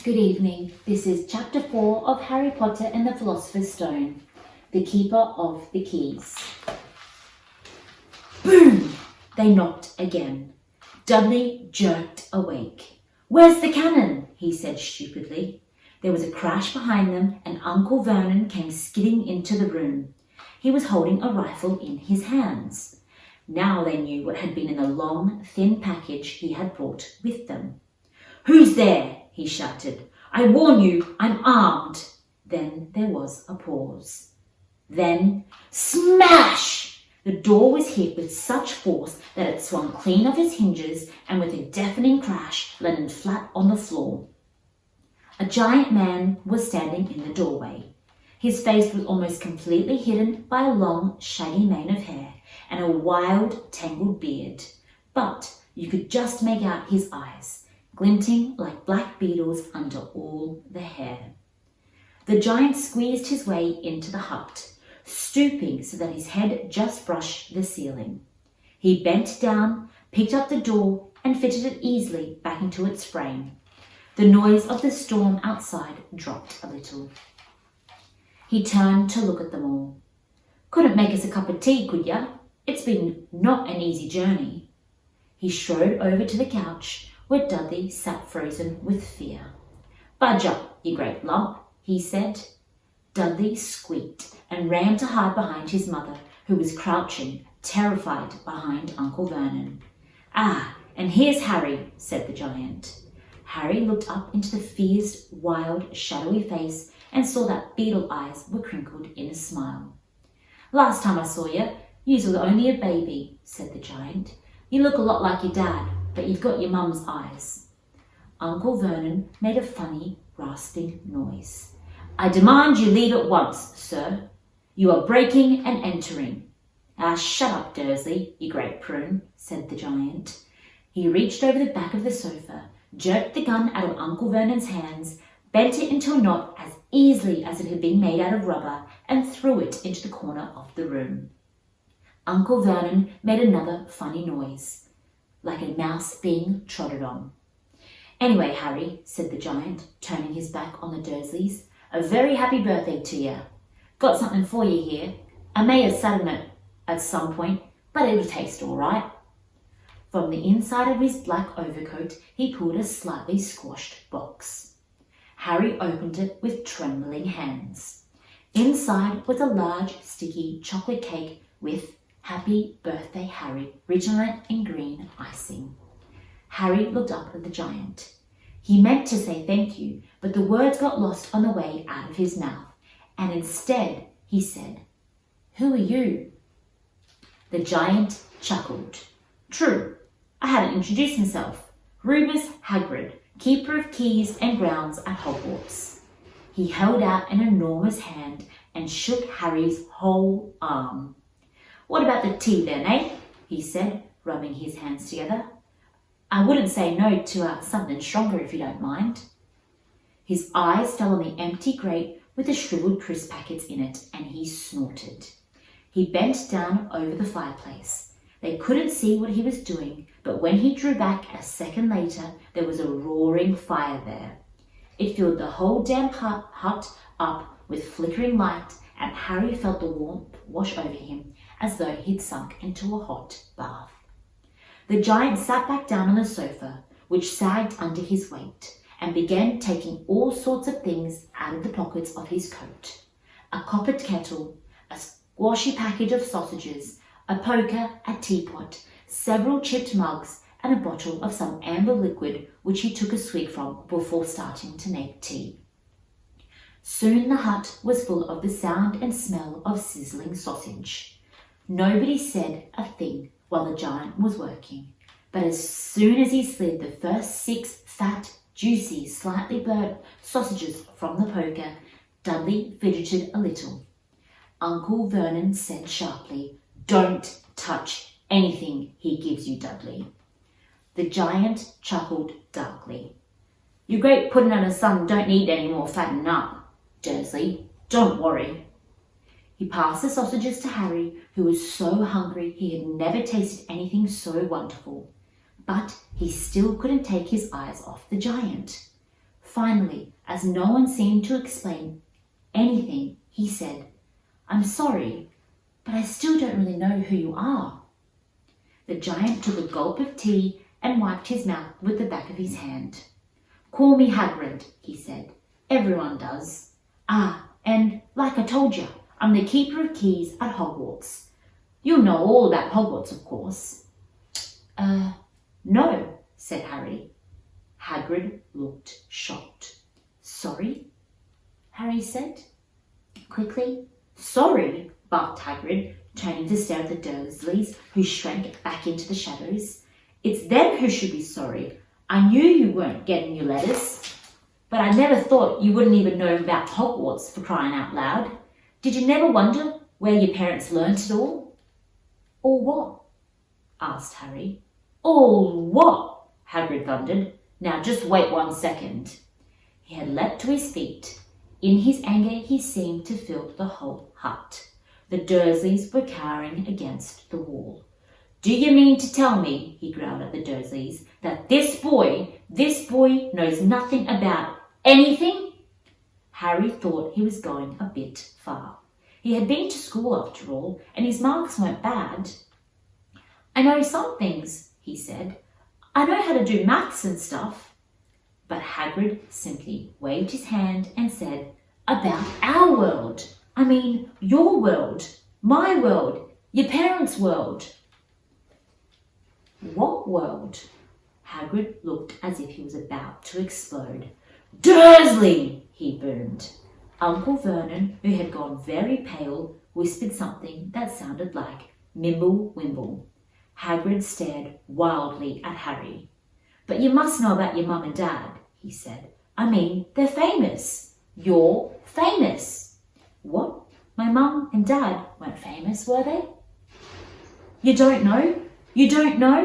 Good evening. This is Chapter 4 of Harry Potter and the Philosopher's Stone, The Keeper of the Keys. Boom! They knocked again. Dudley jerked awake. "Where's the cannon?" he said stupidly. There was a crash behind them and Uncle Vernon came skidding into the room. He was holding a rifle in his hands. Now they knew what had been in the long, thin package he had brought with them. "Who's there?" he shouted. "I warn you, I'm armed." Then there was a pause. Then, smash! The door was hit with such force that it swung clean off its hinges and with a deafening crash landed flat on the floor. A giant man was standing in the doorway. His face was almost completely hidden by a long, shaggy mane of hair and a wild, tangled beard, but you could just make out his eyes, glinting like black beetles under all the hair. The giant squeezed his way into the hut, stooping so that his head just brushed the ceiling. He bent down, picked up the door, and fitted it easily back into its frame. The noise of the storm outside dropped a little. He turned to look at them all. "Couldn't make us a cup of tea, could ya? It's been not an easy journey." He strode over to the couch, where Dudley sat frozen with fear. "Budge up, you great lump," he said. Dudley squeaked and ran to hide behind his mother, who was crouching, terrified, behind Uncle Vernon. "Ah, and here's Harry," said the giant. Harry looked up into the fierce, wild, shadowy face and saw that beetle eyes were crinkled in a smile. "Last time I saw you, you were only a baby," said the giant. "You look a lot like your dad, but you've got your mum's eyes." Uncle Vernon made a funny, rasping noise. "I demand you leave at once, sir. You are breaking and entering." "Ah, shut up, Dursley, you great prune," said the giant. He reached over the back of the sofa, jerked the gun out of Uncle Vernon's hands, bent it into a knot as easily as it had been made out of rubber, and threw it into the corner of the room. Uncle Vernon made another funny noise, like a mouse being trodden on. "Anyway, Harry," said the giant, turning his back on the Dursleys, "a very happy birthday to you. Got something for you here. I may have sat in it at some point, but it'll taste all right." From the inside of his black overcoat, he pulled a slightly squashed box. Harry opened it with trembling hands. Inside was a large, sticky chocolate cake with "Happy Birthday, Harry" written on it in green icing. Harry looked up at the giant. He meant to say thank you, but the words got lost on the way out of his mouth, and instead he said, "Who are you?" The giant chuckled. "True, I hadn't introduced himself. Rubus Hagrid, keeper of keys and grounds at Hogwarts." He held out an enormous hand and shook Harry's whole arm. "What about the tea then, eh?" he said, rubbing his hands together. "I wouldn't say no to something stronger if you don't mind." His eyes fell on the empty grate with the shriveled crisp packets in it, and he snorted. He bent down over the fireplace. They couldn't see what he was doing, but when he drew back a second later, there was a roaring fire there. It filled the whole damn hut up with flickering light, and Harry felt the warmth wash over him as though he'd sunk into a hot bath. The giant sat back down on the sofa, which sagged under his weight, and began taking all sorts of things out of the pockets of his coat. A coppered kettle, a squashy package of sausages, a poker, a teapot, several chipped mugs, and a bottle of some amber liquid which he took a swig from before starting to make tea. Soon the hut was full of the sound and smell of sizzling sausage. Nobody said a thing while the giant was working, but as soon as he slid the first 6 fat, juicy, slightly burnt sausages from the poker, Dudley fidgeted a little. Uncle Vernon said sharply, "Don't touch anything he gives you, Dudley." The giant chuckled darkly. "Your great pudding and a son don't need any more fattening up, Dursley. Don't worry." He passed the sausages to Harry, who was so hungry he had never tasted anything so wonderful. But he still couldn't take his eyes off the giant. Finally, as no one seemed to explain anything, he said, "I'm sorry, but I still don't really know who you are." The giant took a gulp of tea and wiped his mouth with the back of his hand. "Call me Hagrid," he said. "Everyone does. And like I told you, I'm the keeper of keys at Hogwarts. You'll know all about Hogwarts, of course." No," said Harry. Hagrid looked shocked. "Sorry?" Harry said quickly. "Sorry?" barked Hagrid, turning to stare at the Dursleys, who shrank back into the shadows. "It's them who should be sorry. I knew you weren't getting your letters, but I never thought you wouldn't even know about Hogwarts, for crying out loud. Did you never wonder where your parents learnt it all?" "All what?" asked Harry. "All what?" Hagrid thundered. "Now just wait 1 second." He had leapt to his feet. In his anger he seemed to fill the whole hut. The Dursleys were cowering against the wall. "Do you mean to tell me," he growled at the Dursleys, "that this boy knows nothing about anything?" Harry thought he was going a bit far. He had been to school after all, and his marks weren't bad. "I know some things," he said. "I know how to do maths and stuff." But Hagrid simply waved his hand and said, "About our world. I mean, your world, my world, your parents' world." "What world?" Hagrid looked as if he was about to explode. "Dursley!" he boomed. Uncle Vernon, who had gone very pale, whispered something that sounded like "Mimble Wimble." Hagrid stared wildly at Harry. "But you must know about your mum and dad," he said. "I mean, they're famous. You're famous." "What? My mum and dad weren't famous, were they?" "You don't know? You don't know?"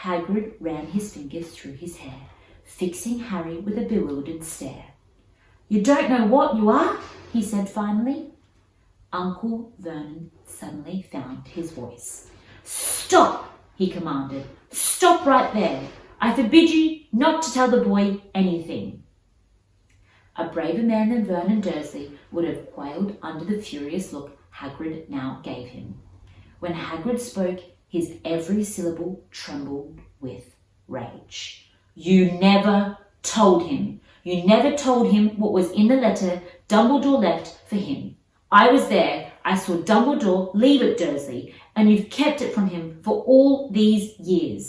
Hagrid ran his fingers through his hair, fixing Harry with a bewildered stare. "You don't know what you are?" he said finally. Uncle Vernon suddenly found his voice. "Stop!" he commanded. "Stop right there. I forbid you not to tell the boy anything." A braver man than Vernon Dursley would have quailed under the furious look Hagrid now gave him. When Hagrid spoke, his every syllable trembled with rage. "You never told him. You never told him what was in the letter Dumbledore left for him. I was there. I saw Dumbledore leave it, Dursley, and you've kept it from him for all these years."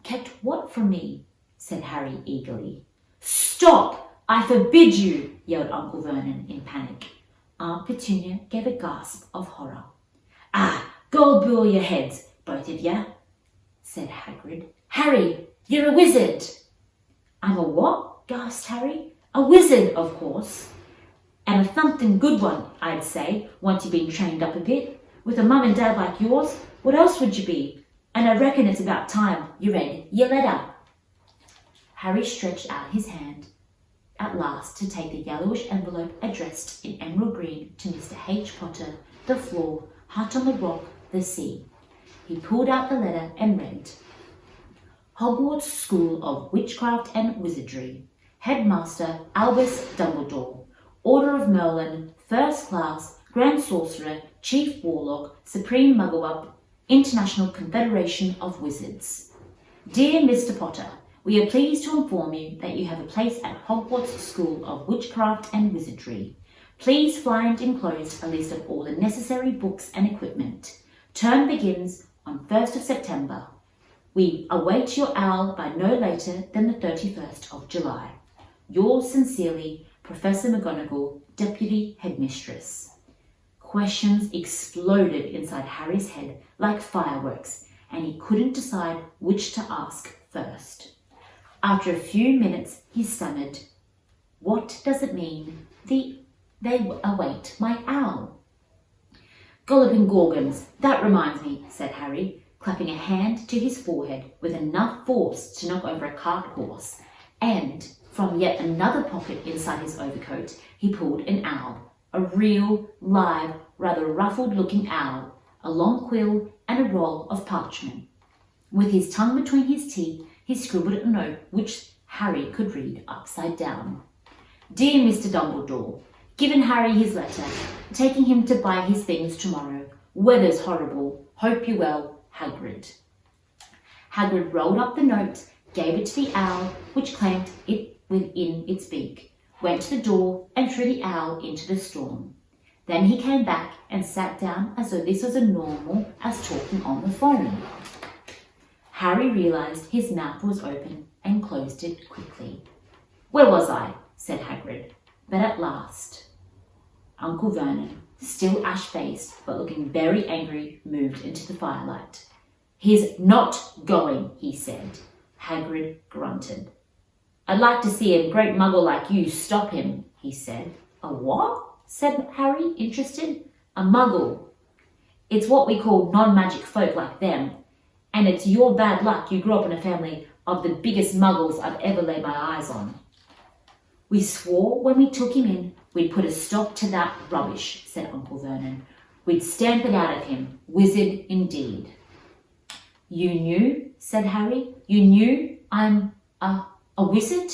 "Kept what from me?" said Harry eagerly. "Stop! I forbid you!" yelled Uncle Vernon in panic. Aunt Petunia gave a gasp of horror. Go boil your heads, both of you," said Hagrid. "Harry, you're a wizard." "I'm a what?" gasped Harry. "A wizard, of course. And a thumping good one, I'd say, once you've been trained up a bit. With a mum and dad like yours, what else would you be? And I reckon it's about time you read your letter." Harry stretched out his hand at last to take the yellowish envelope addressed in emerald green to Mr. H. Potter, the floor, hut on the rock, the sea. He pulled out the letter and read, "Hogwarts School of Witchcraft and Wizardry. Headmaster Albus Dumbledore. Order of Merlin, First Class, Grand Sorcerer, Chief Warlock, Supreme Muggle-Up, International Confederation of Wizards. Dear Mr. Potter, we are pleased to inform you that you have a place at Hogwarts School of Witchcraft and Wizardry. Please find enclosed a list of all the necessary books and equipment. Term begins on 1st of September. We await your owl by no later than the 31st of July. Yours sincerely, Professor McGonagall, Deputy Headmistress." Questions exploded inside Harry's head like fireworks, and he couldn't decide which to ask first. After a few minutes, he stammered, "What does it mean, they await my owl?" "Gollop Gorgons, that reminds me," said Harry, clapping a hand to his forehead with enough force to knock over a cart horse, and from yet another pocket inside his overcoat he pulled an owl, a real, live, rather ruffled-looking owl, a long quill and a roll of parchment. With his tongue between his teeth, he scribbled a note which Harry could read upside down. Dear Mr. Dumbledore, given Harry his letter, taking him to buy his things tomorrow. Weather's horrible. Hope you well, Hagrid. Hagrid rolled up the note, gave it to the owl, which clamped it within its beak, went to the door and threw the owl into the storm. Then he came back and sat down as though this was as normal as talking on the phone. Harry realised his mouth was open and closed it quickly. Where was I? Said Hagrid. But at last, Uncle Vernon, still ash-faced but looking very angry, moved into the firelight. He's not going, he said. Hagrid grunted. I'd like to see a great muggle like you stop him, he said. A what? Said Harry, interested. A muggle. It's what we call non-magic folk like them. And it's your bad luck you grew up in a family of the biggest muggles I've ever laid my eyes on. We swore when we took him in we'd put a stop to that rubbish, said Uncle Vernon. We'd stamp it out of him. Wizard indeed. You knew, said Harry. You knew I'm a wizard?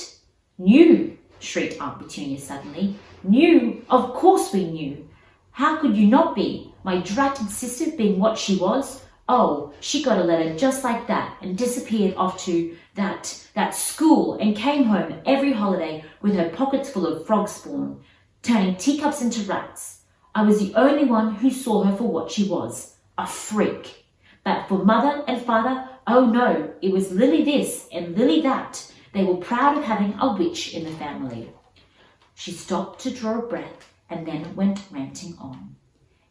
Knew, shrieked Aunt Petunia suddenly. Knew? Of course we knew. How could you not be? My dratted sister being what she was? Oh, she got a letter just like that and disappeared off to that school and came home every holiday with her pockets full of frog spawn, turning teacups into rats. I was the only one who saw her for what she was, a freak. But for mother and father, oh no, it was Lily this and Lily that. They were proud of having a witch in the family. She stopped to draw a breath and then went ranting on.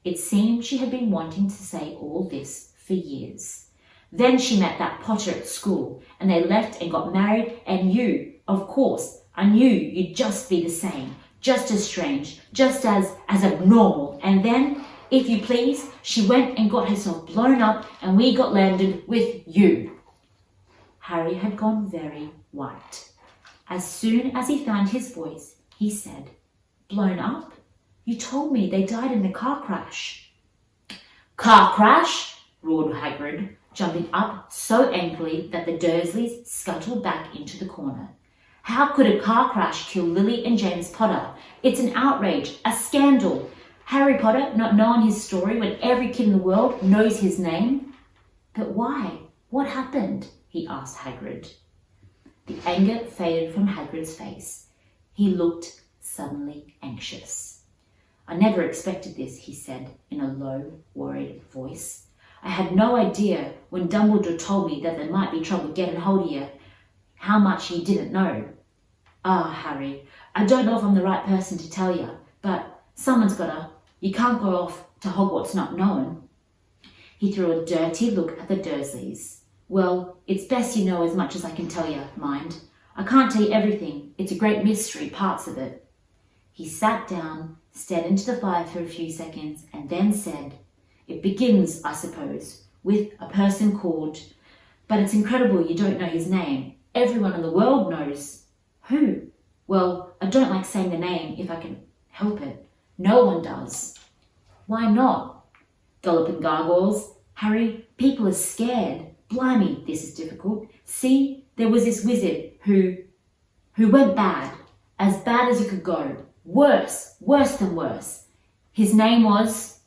It seemed she had been wanting to say all this for years. Then she met that Potter at school and they left and got married, and you, of course, I knew you'd just be the same, just as strange, just as abnormal. And then, if you please, she went and got herself blown up and we got landed with you. Harry had gone very white. As soon as he found his voice, he said, Blown up? You told me they died in a car crash. Car crash? Roared Hagrid, jumping up so angrily that the Dursleys scuttled back into the corner. How could a car crash kill Lily and James Potter? It's an outrage, a scandal. Harry Potter not knowing his story when every kid in the world knows his name? But why? What happened? He asked Hagrid. The anger faded from Hagrid's face. He looked suddenly anxious. I never expected this, he said in a low, worried voice. I had no idea when Dumbledore told me that there might be trouble getting hold of you, how much he didn't know. Harry, I don't know if I'm the right person to tell you, but someone's gotta. You can't go off to Hogwarts not knowing. He threw a dirty look at the Dursleys. Well, it's best you know as much as I can tell you, mind. I can't tell you everything. It's a great mystery, parts of it. He sat down, stared into the fire for a few seconds, and then said, It begins, I suppose, with a person called... But it's incredible you don't know his name. Everyone in the world knows. Who? Well, I don't like saying the name if I can help it. No one does. Why not? Galloping gargoyles. Harry, people are scared. Blimey, this is difficult. See, there was this wizard who went bad as you could go. Worse than worse. His name was...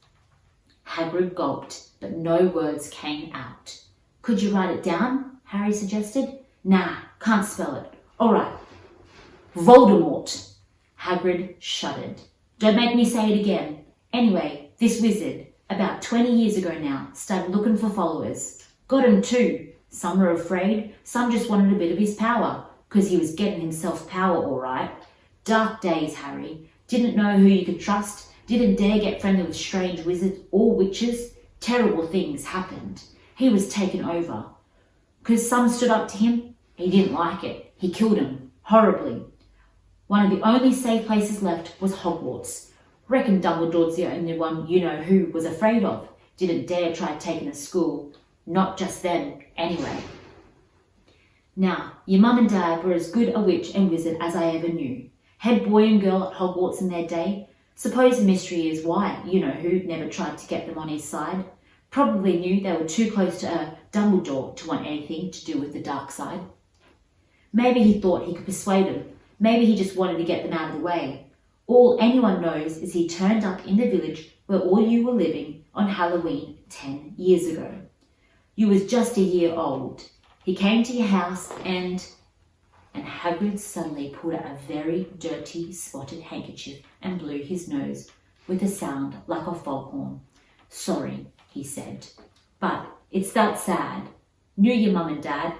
Hagrid gulped, but no words came out. Could you write it down? Harry suggested. Nah, can't spell it. All right. Voldemort. Hagrid shuddered. Don't make me say it again. Anyway, this wizard, about 20 years ago now, started looking for followers. Got him too. Some were afraid, some just wanted a bit of his power, because he was getting himself power all right. Dark days, Harry. Didn't know who you could trust, didn't dare get friendly with strange wizards or witches. Terrible things happened. He was taken over. Because some stood up to him, he didn't like it. He killed him, horribly. One of the only safe places left was Hogwarts. Reckon Dumbledore's the only one you know who was afraid of. Didn't dare try taking a school. Not just then, anyway. Now, your mum and dad were as good a witch and wizard as I ever knew. Head boy and girl at Hogwarts in their day. Suppose the mystery is why, you know who never tried to get them on his side. Probably knew they were too close to Dumbledore to want anything to do with the dark side. Maybe he thought he could persuade him, Maybe he just wanted to get them out of the way. All anyone knows is he turned up in the village where all you were living on Halloween 10 years ago. You was just a year old. He came to your house and Hagrid suddenly pulled out a very dirty spotted handkerchief and blew his nose with a sound like a foghorn. Sorry, he said, but it's that sad. Knew your mum and dad,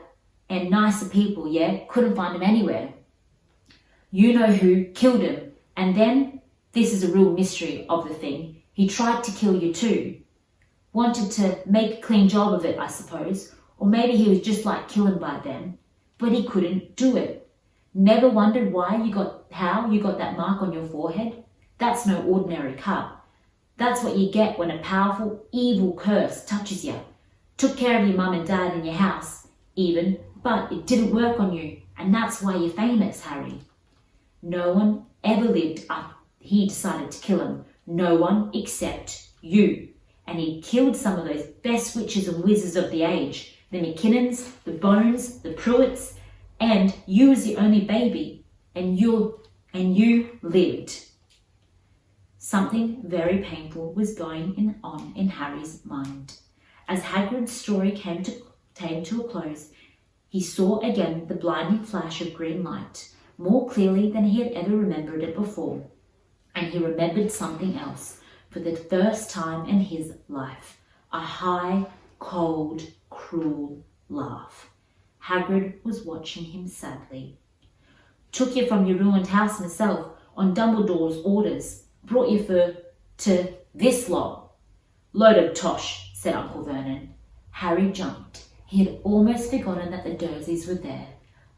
and nicer people, yeah, couldn't find him anywhere. You know who killed him, and then, this is a real mystery of the thing, he tried to kill you too. Wanted to make a clean job of it, I suppose, or maybe he was just like killing by then, but he couldn't do it. Never wondered how you got that mark on your forehead? That's no ordinary cut. That's what you get when a powerful, evil curse touches you. Took care of your mum and dad in your house, even, but it didn't work on you, and that's why you're famous, Harry. No one ever lived up. He decided to kill him. No one except you. And he killed some of those best witches and wizards of the age. The McKinnons, the Bones, the Pruitts, and you was the only baby, and you lived. Something very painful was going on in Harry's mind. As Hagrid's story came to a close, he saw again the blinding flash of green light, more clearly than he had ever remembered it before. And he remembered something else for the first time in his life, a high, cold, cruel laugh. Hagrid was watching him sadly. Took you from your ruined house myself on Dumbledore's orders, brought you to this lot. Load of tosh, said Uncle Vernon. Harry jumped. He had almost forgotten that the Dursleys were there.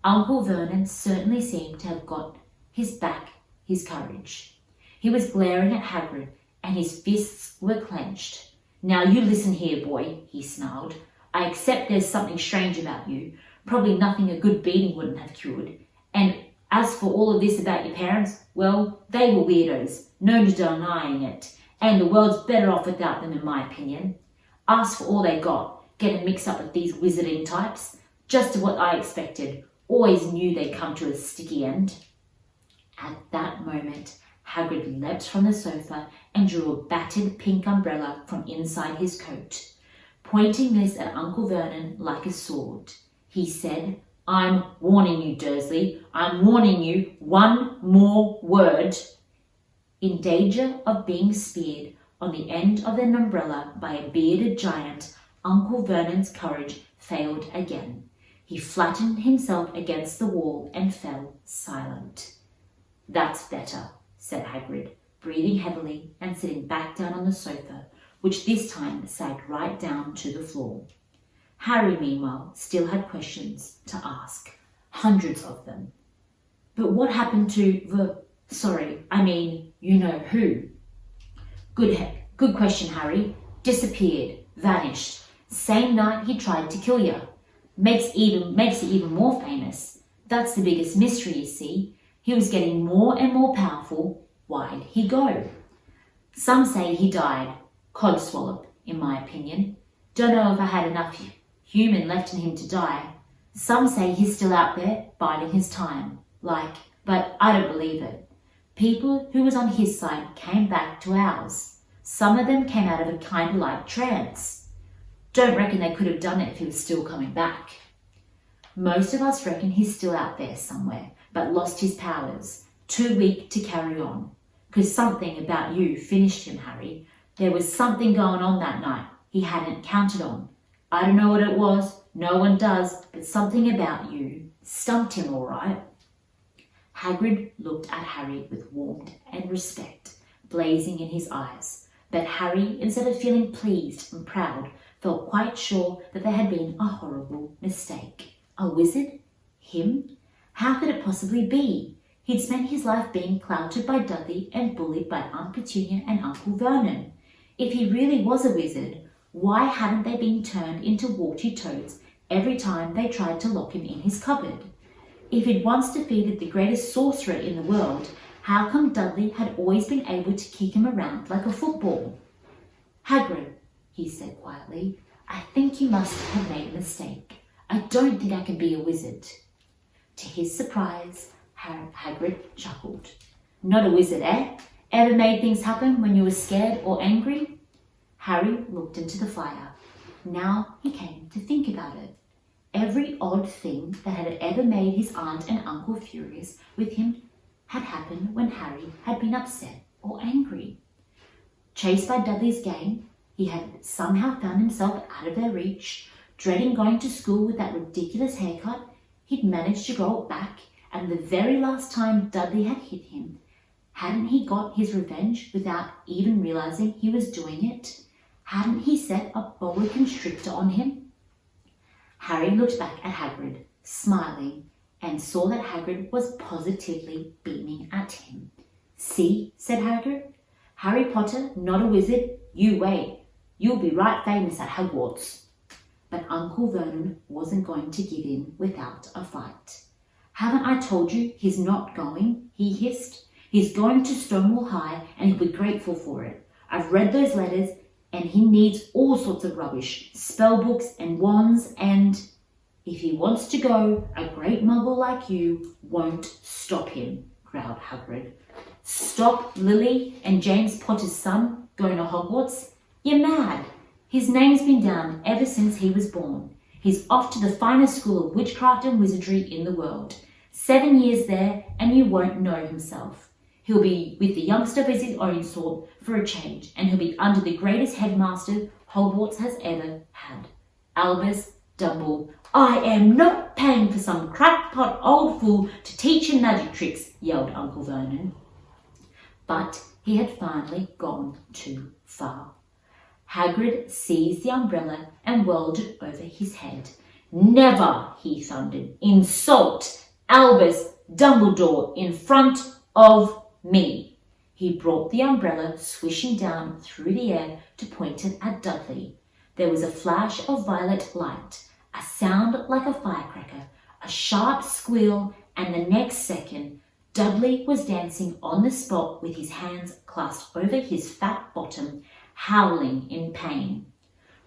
Uncle Vernon certainly seemed to have got his courage. He was glaring at Hagrid, and his fists were clenched. Now you listen here, boy, he snarled. I accept there's something strange about you, probably nothing a good beating wouldn't have cured. And as for all of this about your parents, well, they were weirdos, no denying it, and the world's better off without them in my opinion. Ask for all they got, getting mixed up with these wizarding types. Just what I expected, always knew they'd come to a sticky end. At that moment, Hagrid leapt from the sofa and drew a battered pink umbrella from inside his coat. Pointing this at Uncle Vernon like a sword, he said, I'm warning you, Dursley. I'm warning you. One more word. In danger of being speared on the end of an umbrella by a bearded giant, Uncle Vernon's courage failed again. He flattened himself against the wall and fell silent. That's better, said Hagrid, breathing heavily and sitting back down on the sofa, which this time sagged right down to the floor. Harry, meanwhile, still had questions to ask, hundreds of them. But what happened to you know who? Good question, Harry. Disappeared, vanished. Same night he tried to kill you. Makes it even more famous. That's the biggest mystery, you see. He was getting more and more powerful. Why'd he go? Some say he died. Codswallop, in my opinion. Don't know if I had enough human left in him to die. Some say he's still out there, biding his time. But I don't believe it. People who was on his side came back to ours. Some of them came out of a kind of like trance. Don't reckon they could have done it if he was still coming back. Most of us reckon he's still out there somewhere, but lost his powers, too weak to carry on. 'Cause something about you finished him, Harry. There was something going on that night he hadn't counted on. I don't know what it was, no one does, but something about you stumped him all right. Hagrid looked at Harry with warmth and respect blazing in his eyes, but Harry, instead of feeling pleased and proud, felt quite sure that there had been a horrible mistake. A wizard? Him? How could it possibly be? He'd spent his life being clouted by Dudley and bullied by Aunt Petunia and Uncle Vernon. If he really was a wizard, why hadn't they been turned into warty toads every time they tried to lock him in his cupboard? If he'd once defeated the greatest sorcerer in the world, how come Dudley had always been able to kick him around like a football? Hagrid, he said quietly, I think you must have made a mistake. I don't think I can be a wizard. To his surprise, Hagrid chuckled. Not a wizard, eh? Ever made things happen when you were scared or angry? Harry looked into the fire. Now he came to think about it. Every odd thing that had ever made his aunt and uncle furious with him had happened when Harry had been upset or angry. Chased by Dudley's gang, he had somehow found himself out of their reach. Dreading going to school with that ridiculous haircut, he'd managed to grow it back, and the very last time Dudley had hit him, hadn't he got his revenge without even realizing he was doing it? Hadn't he set a boa constrictor on him? Harry looked back at Hagrid, smiling, and saw that Hagrid was positively beaming at him. See, said Hagrid, Harry Potter, not a wizard, you wait. You'll be right famous at Hogwarts. But Uncle Vernon wasn't going to give in without a fight. Haven't I told you he's not going? He hissed. He's going to Stonewall High and he'll be grateful for it. I've read those letters and he needs all sorts of rubbish, spell books and wands, and if he wants to go, a great muggle like you won't stop him, growled Hagrid. Stop Lily and James Potter's son going to Hogwarts? You're mad. His name's been down ever since he was born. He's off to the finest school of witchcraft and wizardry in the world. 7 years there and you won't know himself. He'll be with the youngster of his own sort for a change, and he'll be under the greatest headmaster Hogwarts has ever had. Albus Dumbledore. I am not paying for some crackpot old fool to teach him magic tricks, yelled Uncle Vernon. But he had finally gone too far. Hagrid seized the umbrella and whirled it over his head. Never, he thundered, insult Albus Dumbledore in front of me. He brought the umbrella swishing down through the air to point it at Dudley. There was a flash of violet light, a sound like a firecracker, a sharp squeal, and the next second, Dudley was dancing on the spot with his hands clasped over his fat bottom, howling in pain.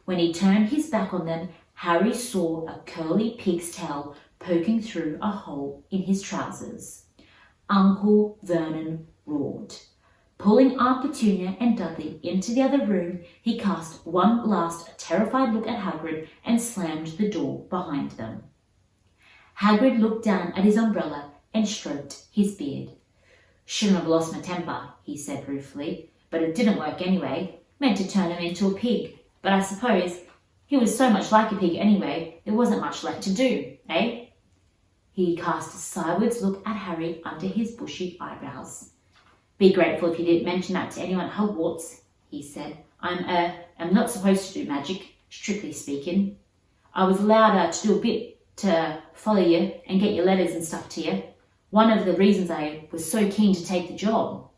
When he turned his back on them, Harry saw a curly pig's tail poking through a hole in his trousers. Uncle Vernon roared. Pulling Aunt Petunia and Dudley into the other room, he cast one last terrified look at Hagrid and slammed the door behind them. Hagrid looked down at his umbrella and stroked his beard. Shouldn't have lost my temper, he said ruefully, but it didn't work anyway. Meant to turn him into a pig, but I suppose he was so much like a pig anyway, there wasn't much left to do, eh? He cast a sideways look at Harry under his bushy eyebrows. Be grateful if you didn't mention that to anyone at Hogwarts, he said. I'm not supposed to do magic, strictly speaking. I was allowed to do a bit to follow you and get your letters and stuff to you. One of the reasons I was so keen to take the job.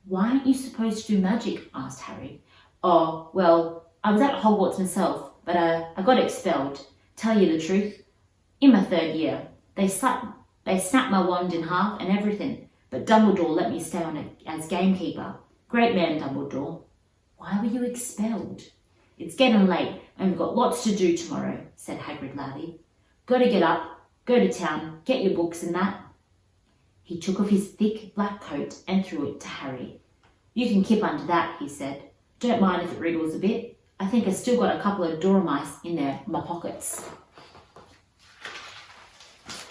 Why aren't you supposed to do magic? Asked Harry. Oh, well, I was at Hogwarts myself, but I got expelled. Tell you the truth, in my 3rd year, they snapped my wand in half and everything, but Dumbledore let me stay on as gamekeeper. Great man, Dumbledore. Why were you expelled? It's getting late and we've got lots to do tomorrow, said Hagrid loudly. Got to get up, go to town, get your books and that. He took off his thick black coat and threw it to Harry. You can keep under that, he said. Don't mind if it wriggles a bit. I think I've still got a couple of dormice in my pockets.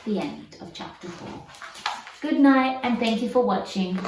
The end of chapter 4. Good night and thank you for watching.